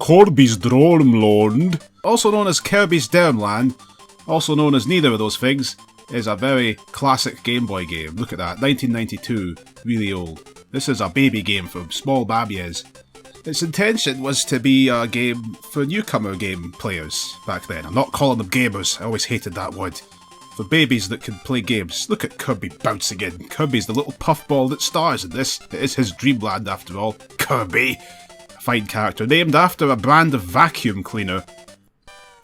Kirby's Dreamland, also known as Kirby's Dreamland, also known as neither of those things, is a very classic Game Boy game. Look at that, 1992, really old. This is a baby game for small babies. Its intention was to be a game for newcomer game players back then. I'm not calling them gamers, I always hated that word. For babies that can play games. Look at Kirby bouncing in. Kirby's the little puffball that stars in this. It is his Dreamland after all. Kirby! A fine character, named after a brand of vacuum cleaner.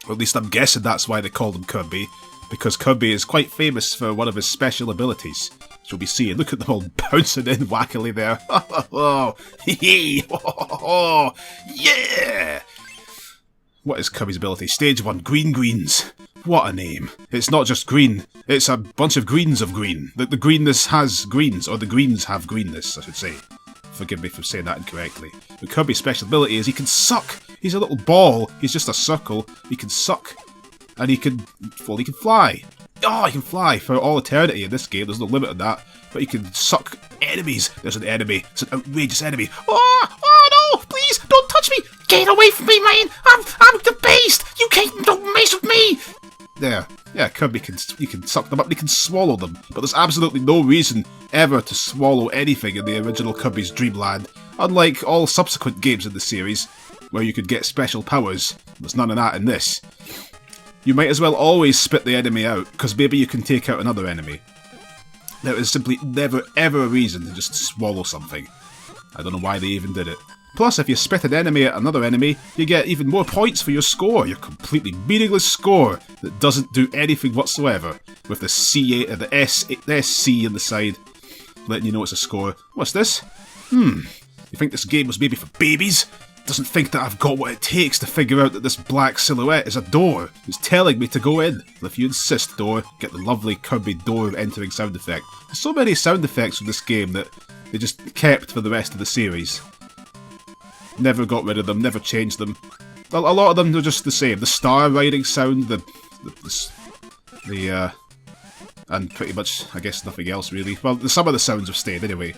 Or at least I'm guessing that's why they called him Kirby. Because Kirby is quite famous for one of his special abilities. Which we'll be seeing. Look at them all bouncing in wackily there. Oh, yeah! What is Kirby's ability? Stage 1, Green Greens. What a name. It's not just green, it's a bunch of greens of green. The greenness has greens, or the greens have greenness, I should say. Forgive me for saying that incorrectly. But Kirby's special ability is he can suck. He's a little ball, he's just a circle. He can suck, and he can fly. Oh, he can fly for all eternity in this game, there's no limit on that. But he can suck enemies. There's an enemy, it's an outrageous enemy. Oh no, please, don't touch me. Get away from me, man! I'm the beast! You don't mess with me! There. Yeah, Kirby can suck them up and he can swallow them. But there's absolutely no reason ever to swallow anything in the original Kirby's Dreamland. Unlike all subsequent games in the series, where you could get special powers. There's none of that in this. You might as well always spit the enemy out, because maybe you can take out another enemy. There is simply never ever a reason to just swallow something. I don't know why they even did it. Plus, if you spit an enemy at another enemy, you get even more points for your score, your completely meaningless score that doesn't do anything whatsoever, with the SC on the side, letting you know it's a score. What's this? You think this game was maybe for babies? Doesn't think that I've got what it takes to figure out that this black silhouette is a door. It's telling me to go in. And if you insist, door, get the lovely Kirby door entering sound effect. There's so many sound effects from this game that they just kept for the rest of the series. Never got rid of them, never changed them. A lot of them are just the same. The star riding sound, and pretty much, I guess, nothing else really. Well, some of the sounds have stayed anyway.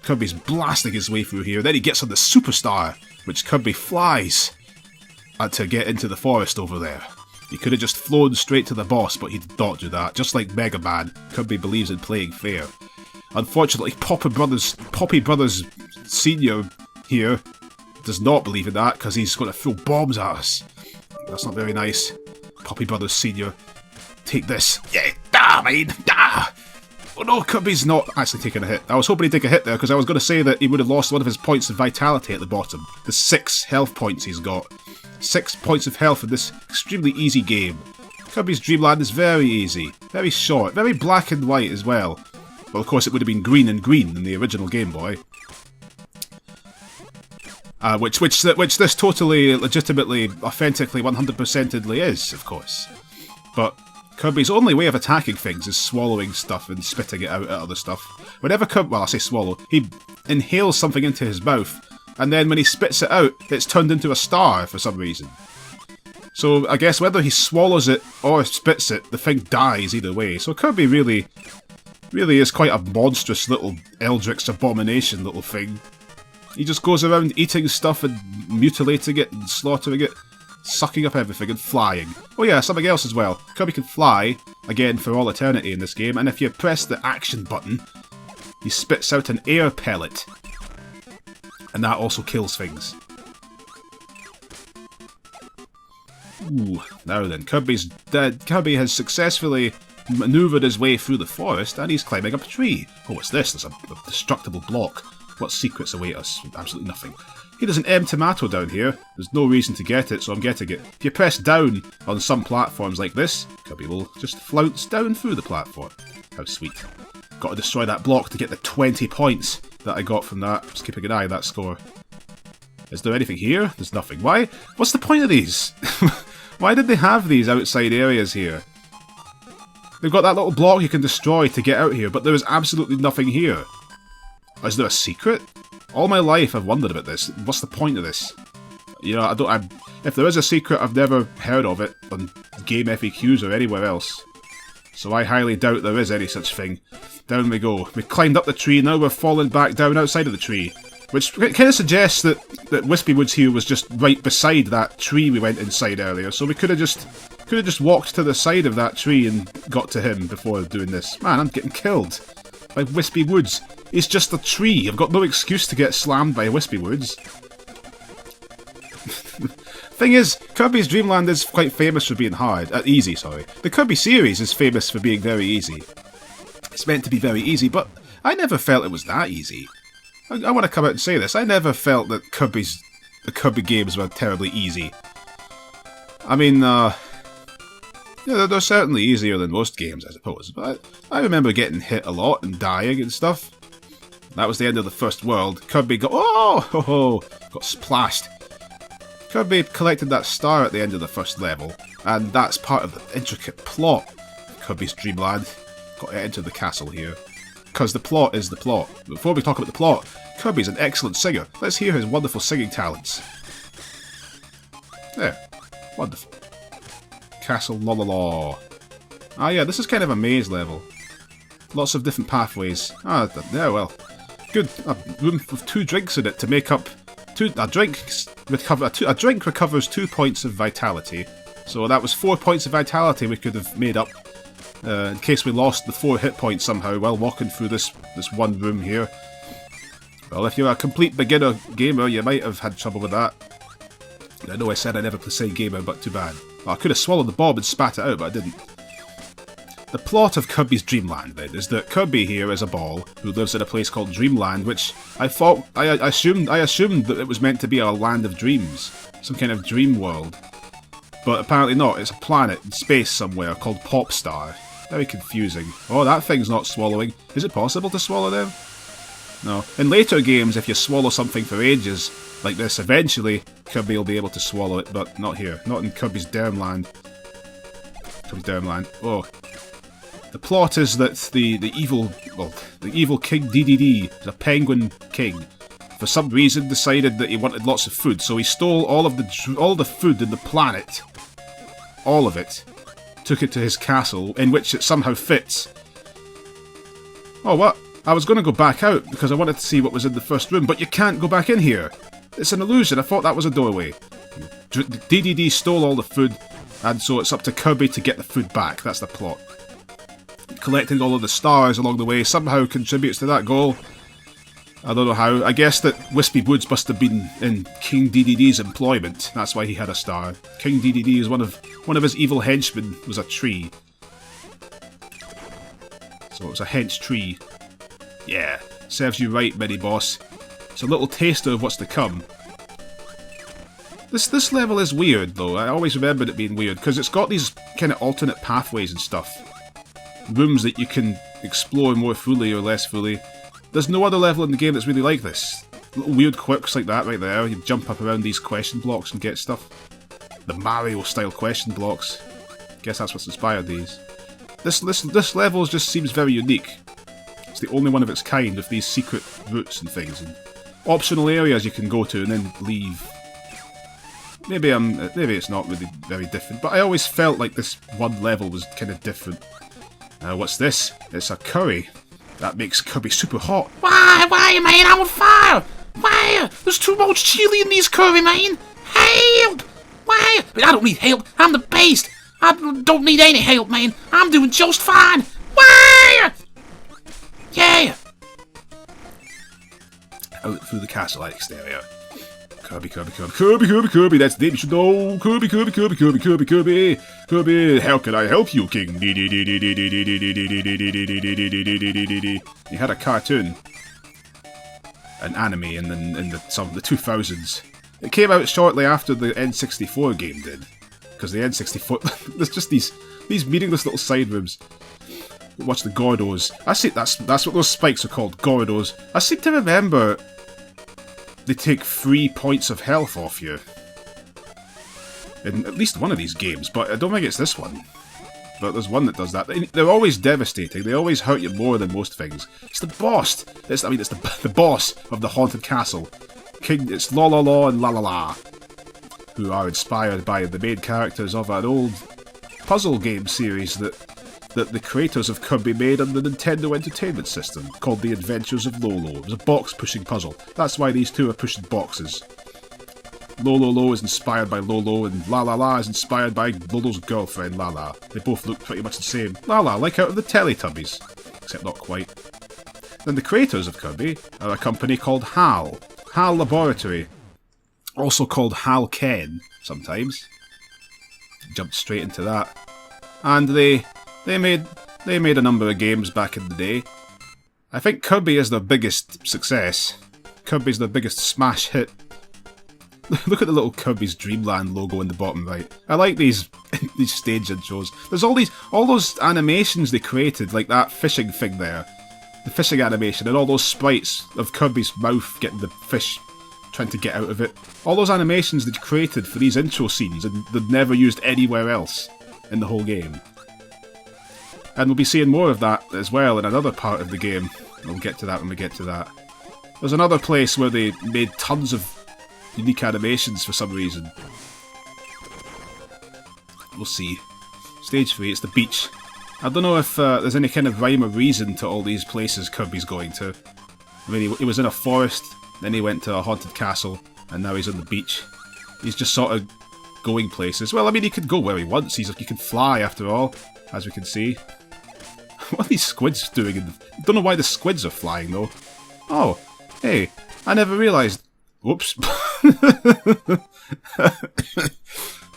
Kirby's blasting his way through here, then he gets on the superstar, which Kirby flies to get into the forest over there. He could have just flown straight to the boss, but he did not do that. Just like Mega Man, Kirby believes in playing fair. Unfortunately, Poppy Brothers Senior here does not believe in that, because he's going to throw bombs at us. That's not very nice. Poppy Brothers Senior, take this. Yeah, man, Oh no, Kirby's not actually taking a hit. I was hoping he'd take a hit there, because I was going to say that he would have lost one of his points of vitality at the bottom. The 6 health points he's got. 6 points of health in this extremely easy game. Kirby's Dreamland is very easy, very short, very black and white as well. Well, of course it would have been green and green in the original Game Boy. Which this totally, legitimately, authentically, 100%edly is, of course. But Kirby's only way of attacking things is swallowing stuff and spitting it out at other stuff. Whenever Kirby, well, I say swallow, he inhales something into his mouth, and then when he spits it out, it's turned into a star for some reason. So I guess whether he swallows it or spits it, the thing dies either way. So Kirby really is quite a monstrous little eldritch abomination little thing. He just goes around eating stuff and mutilating it and slaughtering it, sucking up everything and flying. Oh yeah, something else as well. Kirby can fly, again for all eternity in this game, and if you press the action button, he spits out an air pellet. And that also kills things. Ooh, now then, Kirby has successfully manoeuvred his way through the forest, and he's climbing up a tree. Oh, what's this? There's a destructible block. What secrets await us? Absolutely nothing. Hey, there's an M tomato down here. There's no reason to get it, so I'm getting it. If you press down on some platforms like this, Kirby will just flounce down through the platform. How sweet. Got to destroy that block to get the 20 points that I got from that. Just keeping an eye on that score. Is there anything here? There's nothing. Why? What's the point of these? Why did they have these outside areas here? They've got that little block you can destroy to get out here, but there is absolutely nothing here. Is there a secret? All my life I've wondered about this. What's the point of this? You know, if there is a secret, I've never heard of it on Game FAQs or anywhere else. So I highly doubt there is any such thing. Down we go. We climbed up the tree, now we're falling back down outside of the tree. Which kind of suggests that Wispy Woods here was just right beside that tree we went inside earlier, so we could have just walked to the side of that tree and got to him before doing this. Man, I'm getting killed by Wispy Woods. He's just a tree. I've got no excuse to get slammed by Wispy Woods. Thing is, Kirby's Dreamland is quite famous for being hard. Easy, sorry. The Kirby series is famous for being very easy. It's meant to be very easy, but I never felt it was that easy. I want to come out and say this. I never felt that the Kirby games were terribly easy. I mean, yeah, they're certainly easier than most games, I suppose. But I remember getting hit a lot and dying and stuff. That was the end of the first world. Kirby got got splashed. Kirby collected that star at the end of the first level, and that's part of the intricate plot of Kirby's Dreamland. Got to enter the castle here. Because the plot is the plot. Before we talk about the plot, Kirby's an excellent singer. Let's hear his wonderful singing talents. There. Wonderful. Castle la la la. Ah yeah, this is kind of a maze level. Lots of different pathways. Ah, yeah, well. Good. A room with 2 drinks in it to make up... A drink recovers 2 points of vitality. So that was 4 points of vitality we could have made up. In case we lost the 4 hit points somehow while walking through this one room here. Well, if you're a complete beginner gamer, you might have had trouble with that. I know I said I never play gamer, but too bad. Well, I could have swallowed the bomb and spat it out, but I didn't. The plot of Kirby's Dreamland, then, is that Kirby here is a ball who lives in a place called Dreamland, which I assumed that it was meant to be a land of dreams, some kind of dream world. But apparently not, it's a planet in space somewhere called Popstar. Very confusing. Oh, that thing's not swallowing. Is it possible to swallow them? No. In later games, if you swallow something for ages, like this, eventually Kirby will be able to swallow it, but not here. Not in Kirby's Dreamland. Kirby's Dreamland. Oh. The plot is that the evil King DDD, is a penguin king, for some reason decided that he wanted lots of food, so he stole all the food in the planet. All of it. Took it to his castle, in which it somehow fits. Oh, what? I was going to go back out, because I wanted to see what was in the first room, but you can't go back in here. It's an illusion, I thought that was a doorway. DDD stole all the food, and so it's up to Kirby to get the food back. That's the plot. Collecting all of the stars along the way somehow contributes to that goal. I don't know how. I guess that Wispy Woods must have been in King DDD's employment. That's why he had a star. King DDD is one of his evil henchmen was a tree. So it was a hench tree. Yeah, serves you right, mini boss. It's a little taster of what's to come. This level is weird though. I always remembered it being weird because it's got these kind of alternate pathways and stuff. Rooms that you can explore more fully or less fully. There's no other level in the game that's really like this. Little weird quirks like that right there. You jump up around these question blocks and get stuff. The Mario-style question blocks. Guess that's what's inspired these. This level just seems very unique. It's the only one of its kind with these secret routes and things. And optional areas you can go to and then leave. Maybe it's not really very different, but I always felt like this one level was kind of different. What's this? It's a curry. That makes Kirby super hot. Why, man? I'm on fire! Why? There's too much chili in these curry, man! Help! Why? But I don't need help. I'm the best. I don't need any help, man. I'm doing just fine. Why? Yeah! Out through the castle exterior. Kirby, that's the name you should know. Kirby. Kirby, how can I help you, King? He had a cartoon, an anime in the 2000s. It came out shortly after the N64 game did, because the N64 there's just these meaningless little side rooms. Watch the Gordos. I see that's what those spikes are called, Gordos. I seem to remember they take 3 points of health off you. In at least one of these games, but I don't think it's this one. But there's one that does that. They're always devastating. They always hurt you more than most things. It's the boss. It's the boss of the haunted castle. It's La La La and La La La, who are inspired by the main characters of an old puzzle game series that that the creators of Kirby made on the Nintendo Entertainment System, called The Adventures of Lolo. It was a box-pushing puzzle. That's why these two are pushing boxes. Lolo is inspired by Lolo, and La La La is inspired by Lolo's girlfriend, Lala. They both look pretty much the same. Lala, like out of the Teletubbies. Except not quite. Then the creators of Kirby are a company called HAL. HAL Laboratory. Also called HAL Ken, sometimes. Jumped straight into that. And they made a number of games back in the day. I think Kirby is their biggest success. Kirby's their biggest smash hit. Look at the little Kirby's Dreamland logo in the bottom right. I like these stage intros. There's all those animations they created, like that fishing thing there. The fishing animation, and all those sprites of Kirby's mouth getting the fish trying to get out of it. All those animations they created for these intro scenes, and they're never used anywhere else in the whole game. And we'll be seeing more of that as well in another part of the game. We'll get to that when we get to that. There's another place where they made tons of unique animations for some reason. We'll see. Stage 3, it's the beach. I don't know if there's any kind of rhyme or reason to all these places Kirby's going to. I mean, he was in a forest, then he went to a haunted castle, and now he's on the beach. He's just sort of going places. Well, I mean, he could go where he wants. He can fly, after all, as we can see. What are these squids doing? I don't know why the squids are flying, though. Oh, hey, I never realised... Whoops.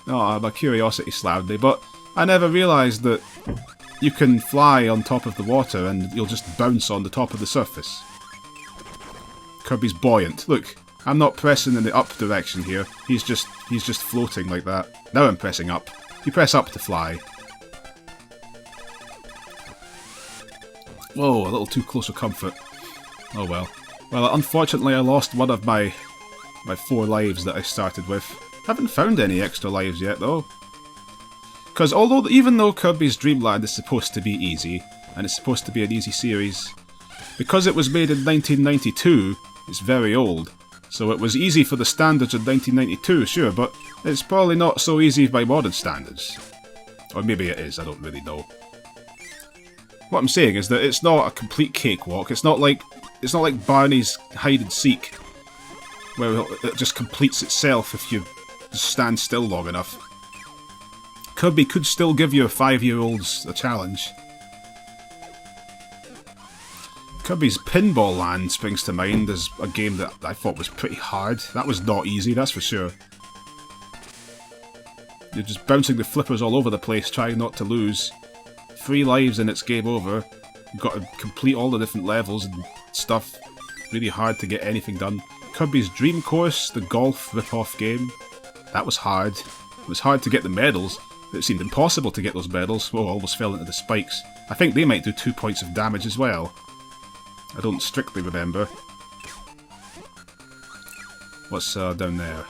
Oh, my curiosity slammed me, but I never realised that you can fly on top of the water and you'll just bounce on the top of the surface. Kirby's buoyant. Look, I'm not pressing in the up direction here. He's just floating like that. Now I'm pressing up. You press up to fly. Whoa, a little too close for comfort. Oh well. Well, unfortunately I lost one of my 4 lives that I started with. Haven't found any extra lives yet though. Because even though Kirby's Dreamland is supposed to be easy, and it's supposed to be an easy series, because it was made in 1992, it's very old. So it was easy for the standards of 1992, sure, but it's probably not so easy by modern standards. Or maybe it is, I don't really know. What I'm saying is that it's not a complete cakewalk. It's not like Barney's hide and seek, where it just completes itself if you just stand still long enough. Kirby could still give your 5-year-olds a challenge. Kirby's Pinball Land springs to mind as a game that I thought was pretty hard. That was not easy, that's for sure. You're just bouncing the flippers all over the place, trying not to lose. 3 lives and it's game over. You've got to complete all the different levels and stuff. Really hard to get anything done. Kirby's Dream Course, the golf rip-off game. That was hard. It was hard to get the medals. It seemed impossible to get those medals. Oh, I almost fell into the spikes. I think they might do 2 points of damage as well. I don't strictly remember. What's down there?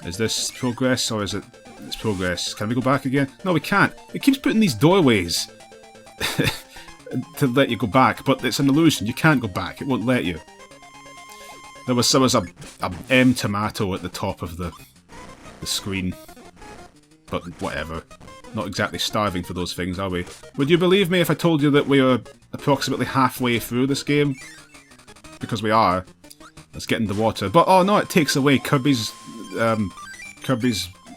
Is this progress or is it... It's progress. Can we go back again? No, we can't. It keeps putting these doorways to let you go back, but it's an illusion. You can't go back. It won't let you. There was a M tomato at the top of the screen. But whatever. Not exactly starving for those things, are we? Would you believe me if I told you that we are approximately halfway through this game? Because we are. Let's get in the water. But oh no, it takes away Kirby's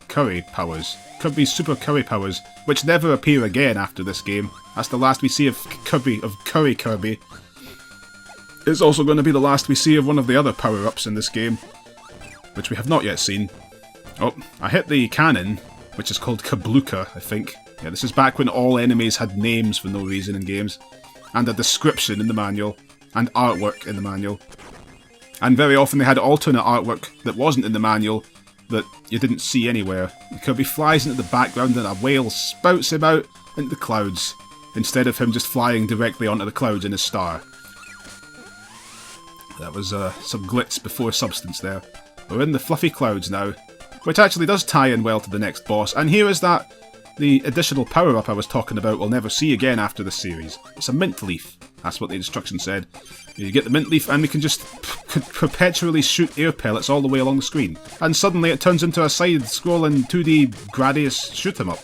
curry powers. Kirby's super curry powers, which never appear again after this game. That's the last we see of Curry Kirby. It's also going to be the last we see of one of the other power-ups in this game, which we have not yet seen. Oh, I hit the cannon, which is called Kabluka, I think. Yeah, this is back when all enemies had names for no reason in games, and a description in the manual, and artwork in the manual. And very often they had alternate artwork that wasn't in the manual, that you didn't see anywhere. Kirby flies into the background and a whale spouts him out into the clouds, instead of him just flying directly onto the clouds in his star. That was some glitz before substance there. We're in the fluffy clouds now, which actually does tie in well to the next boss, and here is that the additional power-up I was talking about we'll never see again after this series. It's a mint leaf. That's what the instruction said. You get the mint leaf and we can just perpetually shoot air pellets all the way along the screen. And suddenly it turns into a side-scrolling 2D Gradius shoot-em-up.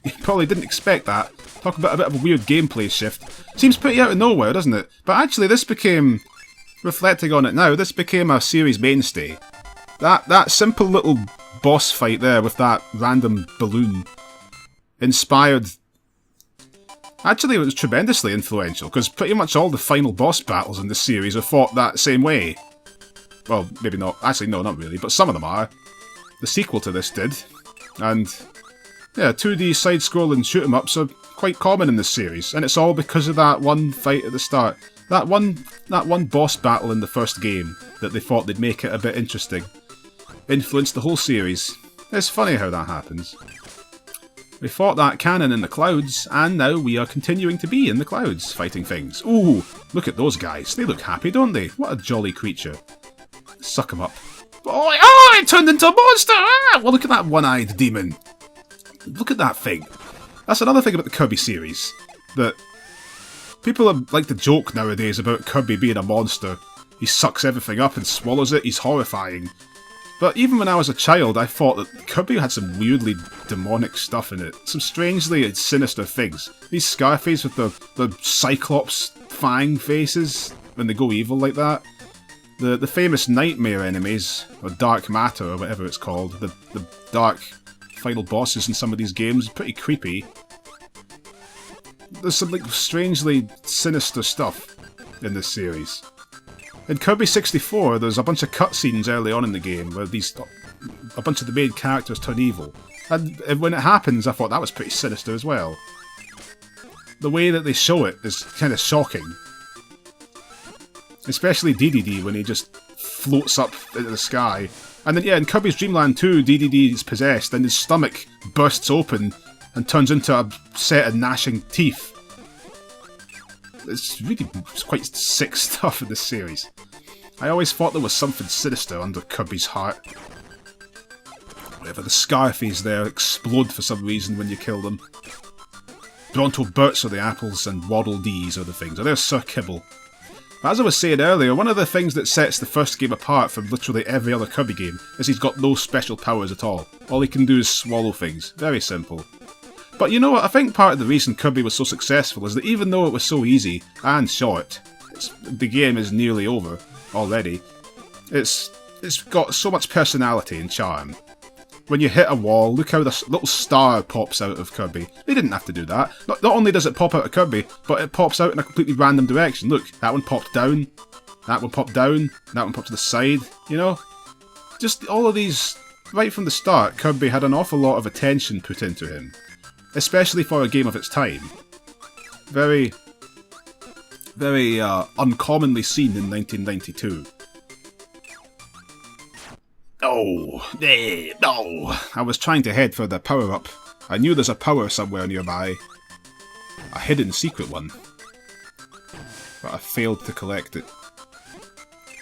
You probably didn't expect that. Talk about a bit of a weird gameplay shift. Seems pretty out of nowhere, doesn't it? But actually this became, reflecting on it now, this became a series mainstay. That simple little boss fight there with that random balloon inspired... Actually, it was tremendously influential, because pretty much all the final boss battles in this series are fought that same way. Well, maybe not. Actually, no, not really, but some of them are. The sequel to this did. And, yeah, 2D side-scrolling shoot-em-ups are quite common in this series, and it's all because of that one fight at the start. That one boss battle in the first game that they thought they'd make it a bit interesting influenced the whole series. It's funny how that happens. We fought that cannon in the clouds, and now we are continuing to be in the clouds, fighting things. Ooh, look at those guys. They look happy, don't they? What a jolly creature. Suck them up. Oh, it turned into a monster! Ah! Well, look at that one-eyed demon. Look at that thing. That's another thing about the Kirby series. That people like to joke nowadays about Kirby being a monster. He sucks everything up and swallows it. He's horrifying. But even when I was a child, I thought that Kirby had some weirdly demonic stuff in it. Some strangely sinister things. These Scarface with the Cyclops fang faces when they go evil like that. The famous nightmare enemies, or dark matter, or whatever it's called. The dark final bosses in some of these games, pretty creepy. There's some like strangely sinister stuff in this series. In Kirby 64, there's a bunch of cutscenes early on in the game where a bunch of the main characters turn evil. And when it happens, I thought that was pretty sinister as well. The way that they show it is kind of shocking. Especially DDD when he just floats up into the sky. And then, yeah, in Kirby's Dreamland 2, DDD is possessed and his stomach bursts open and turns into a set of gnashing teeth. It's quite sick stuff in this series. I always thought there was something sinister under Kirby's heart. Whatever, the Scarface there explode for some reason when you kill them. Bronto Burts are the apples and Waddle Dees are the things. Or there's Sir Kibble. But as I was saying earlier, one of the things that sets the first game apart from literally every other Kirby game is he's got no special powers at all. All he can do is swallow things. Very simple. But you know what, I think part of the reason Kirby was so successful is that even though it was so easy and short, the game is nearly over already, it's got so much personality and charm. When you hit a wall, look how this little star pops out of Kirby. They didn't have to do that. Not only does it pop out of Kirby, but it pops out in a completely random direction. Look, that one popped down, that one popped down, that one popped to the side, you know? Just all of these, right from the start, Kirby had an awful lot of attention put into him. Especially for a game of its time. Very uncommonly seen in 1992. Oh, no! I was trying to head for the power-up. I knew there's a power somewhere nearby. A hidden secret one. But I failed to collect it.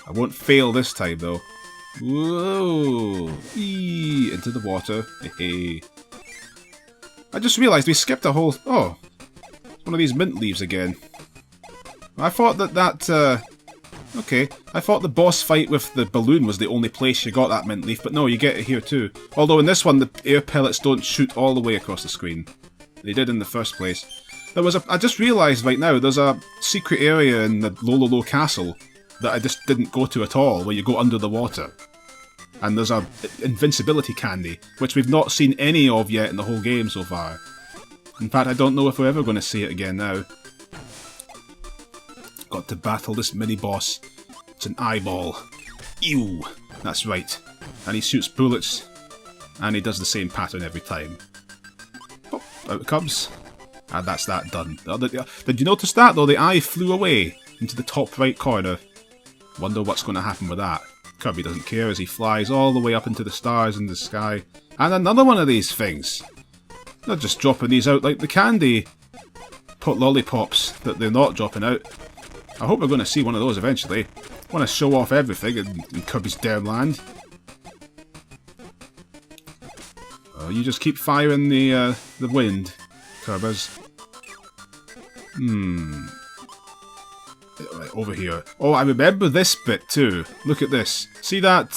I won't fail this time, though. Whoa! Eee, into the water. Hey. I just realised we skipped a whole... Oh, one of these mint leaves again. I thought okay, I thought the boss fight with the balloon was the only place you got that mint leaf, but no, you get it here too. Although in this one, the air pellets don't shoot all the way across the screen. They did in the first place. I just realised right now, there's a secret area in the Lololo Castle that I just didn't go to at all, where you go under the water. And there's a invincibility candy, which we've not seen any of yet in the whole game so far. In fact, I don't know if we're ever going to see it again now. Got to battle this mini-boss. It's an eyeball. Ew! That's right. And he shoots bullets, and he does the same pattern every time. Oh, out it comes. And that's that done. Did you notice that, though? The eye flew away into the top right corner. Wonder what's going to happen with that. Kirby doesn't care as he flies all the way up into the stars in the sky. And another one of these things. They're just dropping these out like the candy pot lollipops that they're not dropping out. I hope we're going to see one of those eventually. I want to show off everything in Kirby's Dreamland. Oh, you just keep firing the wind, Kirbers. Right, over here. Oh, I remember this bit too. Look at this. See that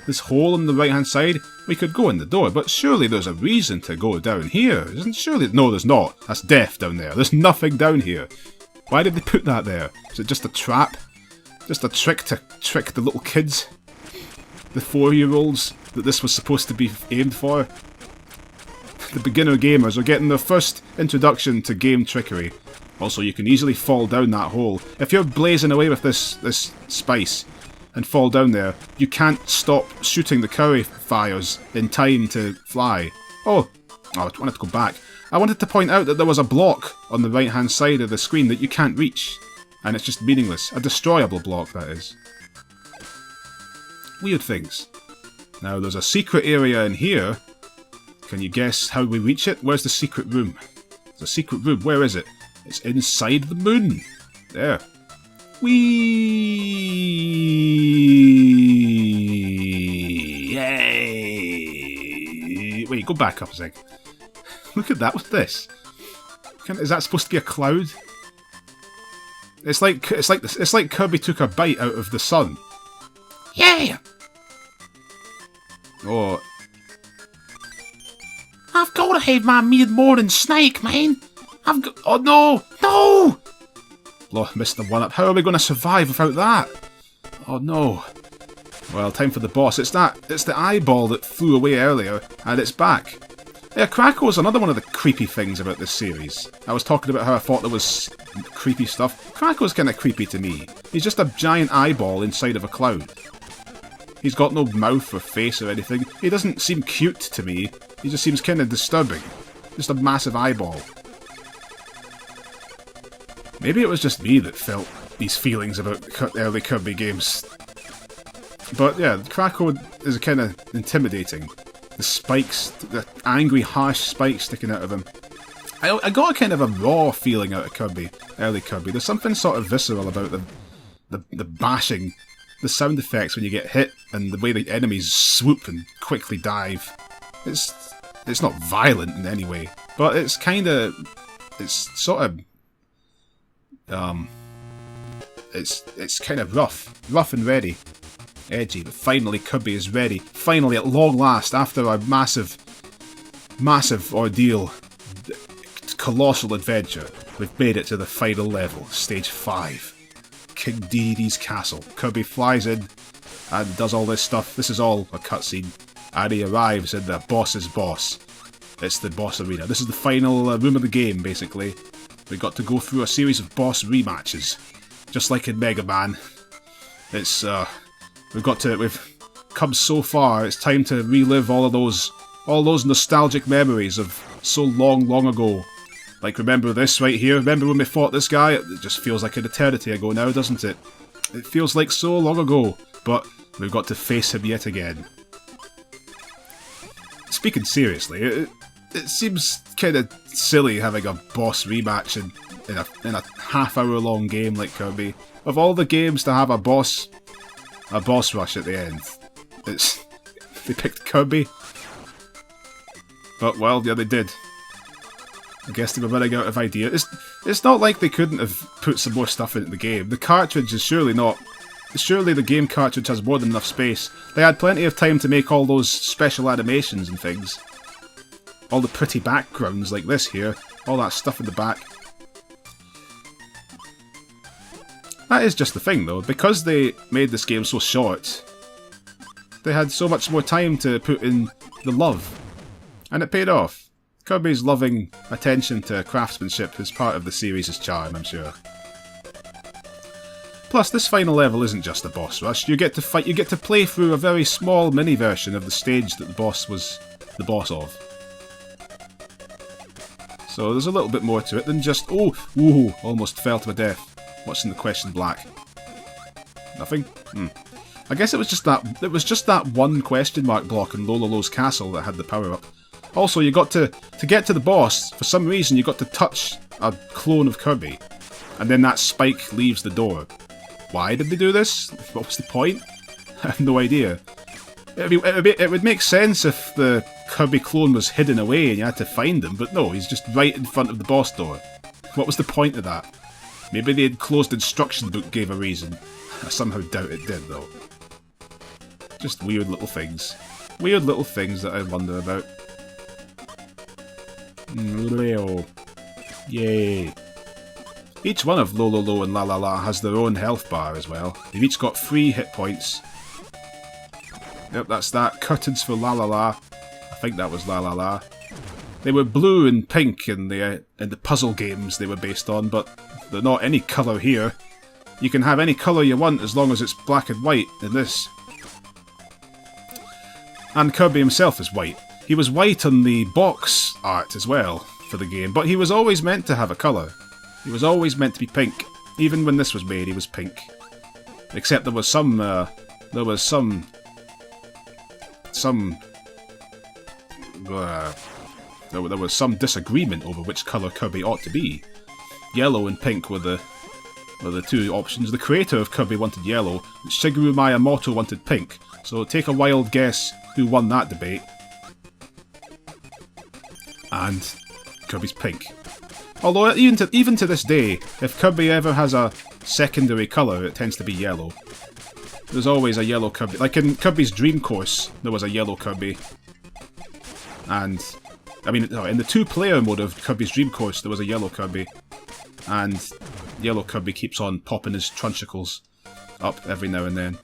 this hole on the right-hand side, we could go in the door, but surely there's a reason to go down here, isn't surely? No, there's not. That's death down there. There's nothing down here. Why did they put that there? Is it just a trap? Just a trick to trick the little kids? The 4-year-olds that this was supposed to be aimed for? The beginner gamers are getting their first introduction to game trickery. Also, you can easily fall down that hole. If you're blazing away with this spice and fall down there, you can't stop shooting the curry fires in time to fly. Oh, I wanted to go back. I wanted to point out that there was a block on the right-hand side of the screen that you can't reach. And it's just meaningless. A destroyable block, that is. Weird things. Now, there's a secret area in here. Can you guess how we reach it? Where's the secret room? There's a secret room. Where is it? It's inside the moon. There. Whee! Yay! Wait, go back up a sec. Look at that. What's this? Is that supposed to be a cloud? It's like Kirby took a bite out of the sun. Yeah. Oh. I've got to have my mid-morning snack, man. Oh no! No! Oh, missed the one-up. How are we going to survive without that? Oh no. Well, time for the boss. It's the eyeball that flew away earlier, and it's back. Yeah, Krako's another one of the creepy things about this series. I was talking about how I thought there was creepy stuff. Krako's kind of creepy to me. He's just a giant eyeball inside of a cloud. He's got no mouth or face or anything. He doesn't seem cute to me. He just seems kind of disturbing. Just a massive eyeball. Maybe it was just me that felt these feelings about early Kirby games. But yeah, Krako is kind of intimidating. The spikes, the angry, harsh spikes sticking out of him. I got a kind of a raw feeling out of Kirby, early Kirby. There's something sort of visceral about the bashing, the sound effects when you get hit, and the way the enemies swoop and quickly dive. It's not violent in any way, but it's kind of, it's sort of, it's kind of rough and ready. Edgy, but finally Kirby is ready. Finally, at long last, after a massive ordeal, colossal adventure, we've made it to the final level, stage 5. King Deity's castle. Kirby flies in and does all this stuff. This is all a cutscene. And he arrives in the boss's boss. It's the boss arena. This is the final room of the game, basically. We got to go through a series of boss rematches. Just like in Mega Man. It's, We've come so far, it's time to relive all those nostalgic memories of so long ago. Like, remember this right here? Remember when we fought this guy? It just feels like an eternity ago now, doesn't it? It feels like so long ago, but we've got to face him yet again. Speaking seriously, it seems kind of silly having a boss rematch in a half-hour-long game like Kirby. Of all the games to have a boss rush at the end. They picked Kirby. But, well, yeah, they did. I guess they were running out of ideas. It's not like they couldn't have put some more stuff into the game. The cartridge is surely the game cartridge has more than enough space. They had plenty of time to make all those special animations and things. All the pretty backgrounds like this here. All that stuff in the back. That is just the thing, though. Because they made this game so short, they had so much more time to put in the love. And it paid off. Kirby's loving attention to craftsmanship is part of the series' charm, I'm sure. Plus, this final level isn't just a boss rush. You get to play through a very small mini version of the stage that the boss was the boss of. So there's a little bit more to it than just, ooh, almost fell to my death. What's in the question black? Nothing? I guess it was just that one question mark block in Lololo's castle that had the power up. Also, you got to get to the boss, for some reason you got to touch a clone of Kirby. And then that spike leaves the door. Why did they do this? What was the point? I have no idea. It would make sense if the Kirby clone was hidden away and you had to find him, but no, he's just right in front of the boss door. What was the point of that? Maybe the enclosed instruction book gave a reason. I somehow doubt it did, though. Just weird little things. Weird little things that I wonder about. Leo. Yay. Each one of Lololo and La La La has their own health bar as well. They've each got 3 hit points. Yep, that's that. Curtains for La La La. I think that was La La La. They were blue and pink in the puzzle games they were based on, but they're not any colour here. You can have any colour you want as long as it's black and white in this. And Kirby himself is white. He was white on the box art as well for the game, but he was always meant to have a colour. He was always meant to be pink. Even when this was made, he was pink. Except there was some disagreement over which colour Kirby ought to be. Yellow and pink were the 2 options. The creator of Kirby wanted yellow, and Shigeru Miyamoto wanted pink. So take a wild guess who won that debate. And Kirby's pink. Although even to this day, if Kirby ever has a secondary colour, it tends to be yellow. There's always a yellow Kirby. Like in Kirby's Dream Course, there was a yellow Kirby. And, I mean, in the 2-player mode of Kirby's Dream Course, there was a yellow Kirby. And yellow Kirby keeps on popping his trunchicles up every now and then.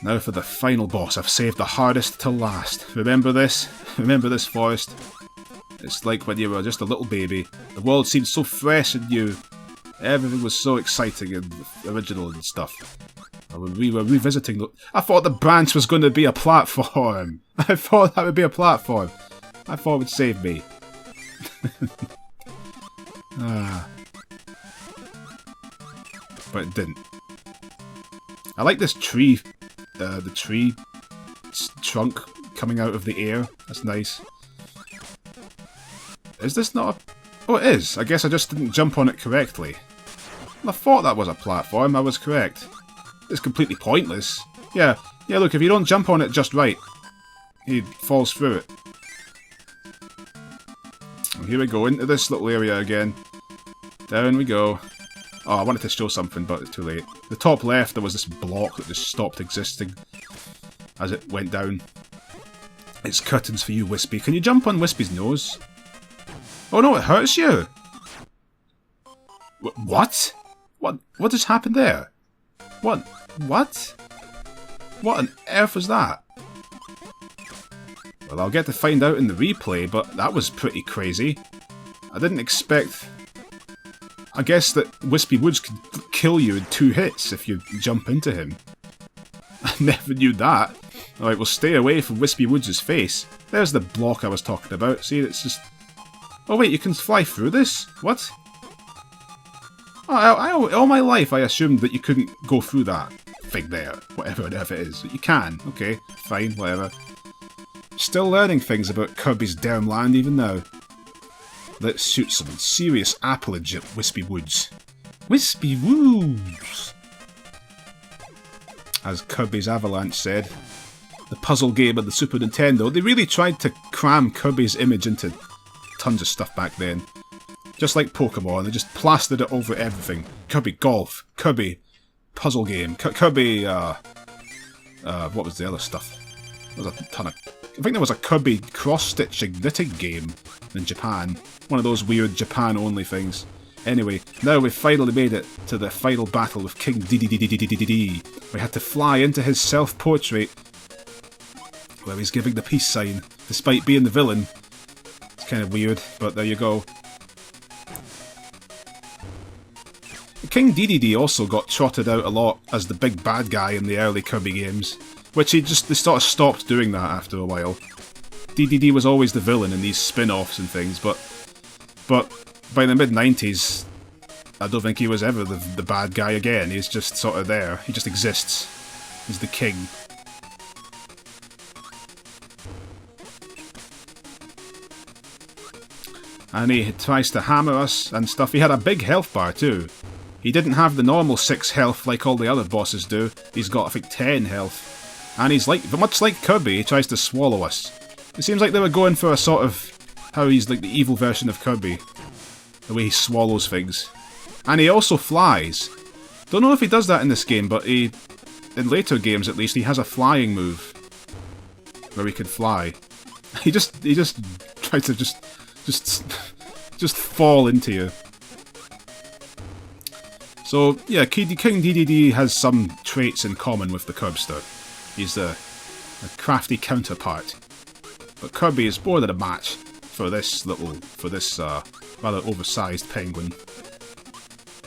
Now for the final boss. I've saved the hardest till last. Remember this? Remember this, Forest? It's like when you were just a little baby. The world seemed so fresh and new. Everything was so exciting and original and stuff. And when we were revisiting the... I thought the branch was going to be a platform. I thought that would be a platform. I thought it would save me. But it didn't. I like this tree, the tree trunk coming out of the air. That's nice. Is this not a... Oh, it is. I guess I just didn't jump on it correctly. I thought that was a platform. I was correct. It's completely pointless. Yeah, look, if you don't jump on it just right, he falls through it. And here we go, into this little area again. Down we go. Oh, I wanted to show something, but it's too late. The top left, there was this block that just stopped existing as it went down. It's curtains for you, Wispy. Can you jump on Wispy's nose? Oh no, it hurts you! What? What just happened there? What? What on earth was that? Well, I'll get to find out in the replay, but that was pretty crazy. I didn't expect... I guess that Wispy Woods could kill you in 2 hits if you jump into him. I never knew that. Alright, we'll stay away from Wispy Woods' face. There's the block I was talking about. See, it's just... Oh wait, you can fly through this? What? Oh, all my life I assumed that you couldn't go through that thing there. Whatever it is. But you can. Okay, fine, whatever. Still learning things about Kirby's Dreamland even now. Let's shoot some serious appleage at Wispy Woods. Wispy Woods! As Kirby's Avalanche said. The puzzle game of the Super Nintendo, they really tried to cram Kirby's image into tons of stuff back then. Just like Pokemon, they just plastered it over everything. Kirby Golf, Kirby Puzzle Game, Kirby, what was the other stuff? There was a ton of... I think there was a Kirby cross-stitching knitting game in Japan. One of those weird Japan-only things. Anyway, now we've finally made it to the final battle with King Dedede. We had to fly into his self-portrait, where he's giving the peace sign, despite being the villain. It's kind of weird, but there you go. King Dedede also got trotted out a lot as the big bad guy in the early Kirby games, which they sort of stopped doing that after a while. Dedede was always the villain in these spin-offs and things, but by the mid-90s, I don't think he was ever the bad guy again. He's just sort of there. He just exists. He's the king. And he tries to hammer us and stuff. He had a big health bar too. He didn't have the normal 6 health like all the other bosses do. He's got, I think, 10 health. And he's much like Kirby, he tries to swallow us. It seems like they were going for a sort of how he's like the evil version of Kirby. The way he swallows things. And he also flies. Don't know if he does that in this game, but he in later games at least, he has a flying move where he can fly. He just tries to just fall into you. So yeah, King DDD has some traits in common with the Curbster. He's a crafty counterpart. But Kirby is more than a match for this rather oversized penguin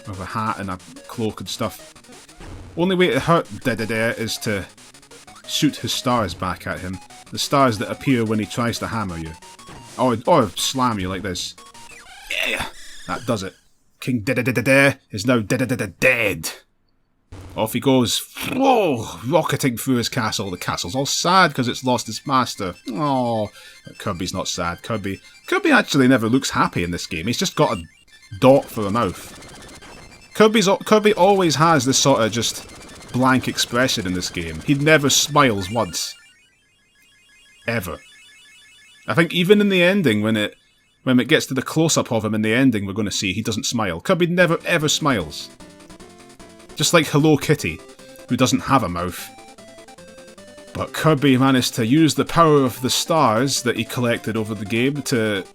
with a hat and a cloak and stuff. Only way to hurt Dedede is to shoot his stars back at him. The stars that appear when he tries to hammer you. Or slam you like this. Yeah! That does it. King Dedede is now dead. Off he goes. Whoa! Rocketing through his castle. The castle's all sad because it's lost its master. Oh, Kirby's not sad. Kirby actually never looks happy in this game. He's just got a dot for a mouth. Kirby always has this sort of just blank expression in this game. He never smiles once. Ever. I think even in the ending, when it gets to the close-up of him in the ending, we're going to see he doesn't smile. Kirby never ever smiles. Just like Hello Kitty, who doesn't have a mouth. But Kirby managed to use the power of the stars that he collected over the game to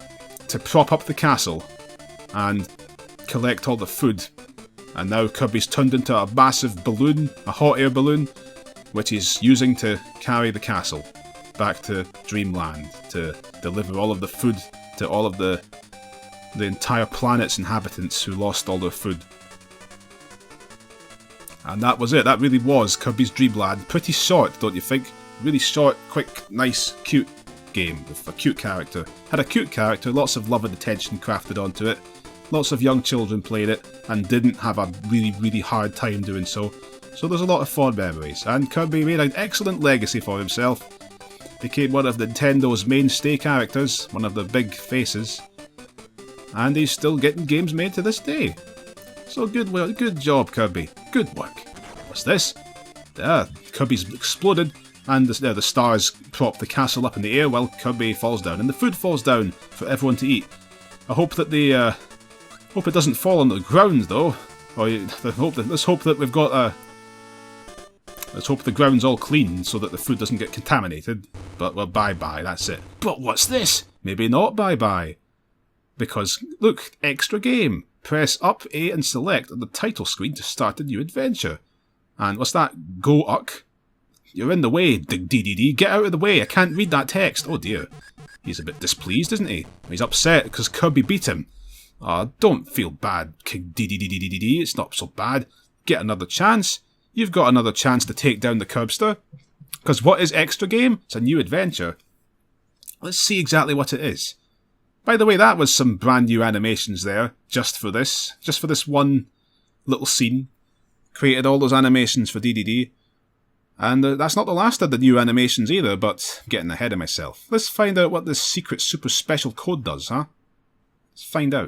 prop up the castle and collect all the food. And now Kirby's turned into a massive balloon, a hot air balloon, which he's using to carry the castle back to Dreamland to deliver all of the food to all of the entire planet's inhabitants who lost all their food. And that was it. That really was Kirby's Dreamland. Pretty short, don't you think? Really short, quick, nice, cute game with a cute character. Had a cute character, lots of love and attention crafted onto it. Lots of young children played it and didn't have a really, really hard time doing so. So there's a lot of fond memories. And Kirby made an excellent legacy for himself. Became one of Nintendo's mainstay characters, one of the big faces. And he's still getting games made to this day. So good job, Kirby. Good work. What's this? Kirby's exploded, and the stars prop the castle up in the air while Kirby falls down, and the food falls down for everyone to eat. I hope that hope it doesn't fall on the ground though. Or let's hope that we've got let's hope the ground's all clean so that the food doesn't get contaminated. But well, bye-bye, that's it. But what's this? Maybe not bye-bye. Because, look, extra game. Press up A and select on the title screen to start a new adventure. And what's that? Go uck. You're in the way, DDD. Get out of the way. I can't read that text. Oh dear. He's a bit displeased, isn't he? He's upset because Kirby beat him. Don't feel bad, King DDD. It's not so bad. Get another chance. You've got another chance to take down the Curbster. Because what is extra game? It's a new adventure. Let's see exactly what it is. By the way, that was some brand new animations there, just for this one little scene. Created all those animations for DDD. And that's not the last of the new animations either, but I'm getting ahead of myself. Let's find out what this secret super special code does, huh? Let's find out.